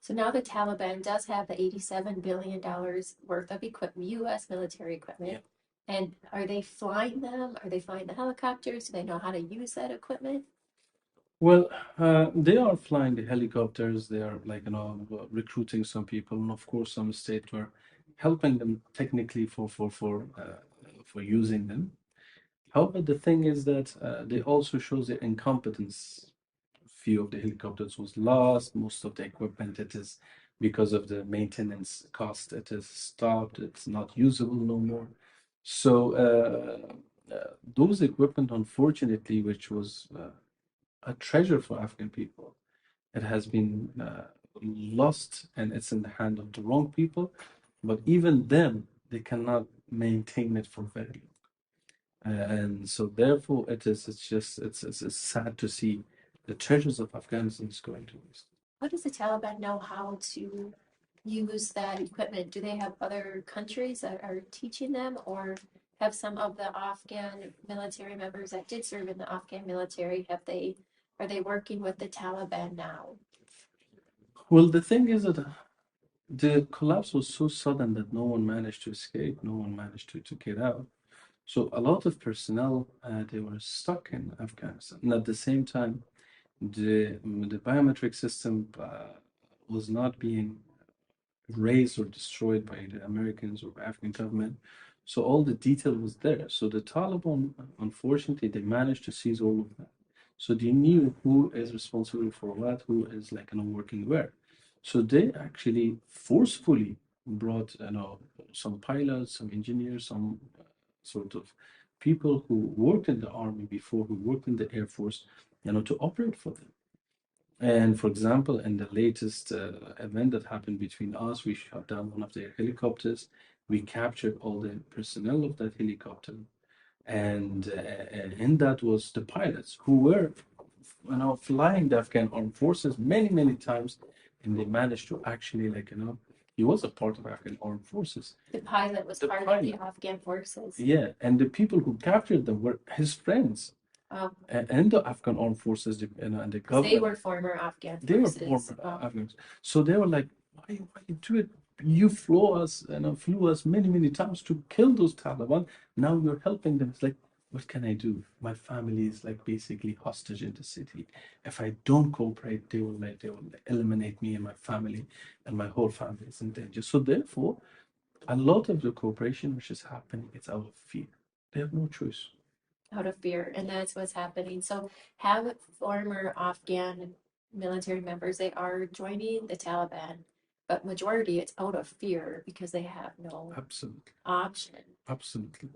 So now the Taliban does have the $87 billion worth of equipment, U.S. military Yeah. equipment. And are they flying them? Are they flying the helicopters? Do they know how to use that equipment? Well, they are flying the helicopters. They are recruiting some people, and of course, some states were helping them technically for using them. However, the thing is that they also shows their incompetence. Few of the helicopters was lost. Most of the equipment, it is because of the maintenance cost, it is stopped. It's not usable no more. So those equipment, unfortunately, which was a treasure for Afghan people, it has been lost and it's in the hand of the wrong people. But even them, they cannot maintain it for very long. And so therefore it's sad to see the treasures of Afghanistan is going to waste. How does the Taliban know how to use that equipment? Do they have other countries that are teaching them, or have some of the Afghan military members that did serve in the Afghan military, are they working with the Taliban now? Well, the thing is that the collapse was so sudden that no one managed to escape, no one managed to get out. So a lot of personnel, they were stuck in Afghanistan. And at the same time, the biometric system was not being razed or destroyed by the Americans or Afghan government. So all the detail was there. So the Taliban, unfortunately, they managed to seize all of that. So they knew who is responsible for what, who is working where. So they actually forcefully brought some pilots, some engineers, some sort of people who worked in the army before, who worked in the air force, to operate for them. And for example, in the latest event that happened between us, we shot down one of their helicopters. We captured all the personnel of that helicopter, and in that was the pilots who were, flying the Afghan armed forces many, many times, and they managed to actually, he was a part of Afghan armed forces. The pilot was The part of the pilot, Afghan forces. yeah, and the people who captured them were his friends and the Afghan armed forces, and the Because they government. were former Afghan They were forces. former Afghans. So they were like, why you do it? You flew us many, many times to kill those Taliban. Now you're helping them. It's like, what can I do? My family is like basically hostage in the city. If I don't cooperate, they will eliminate me and my family, and my whole family is in danger. So therefore, a lot of the cooperation which is happening, it's out of fear. They have no choice. Out of fear, and that's what's happening. So have former Afghan military members, they are joining the Taliban, but majority it's out of fear because they have no Absolutely. option. Absolutely.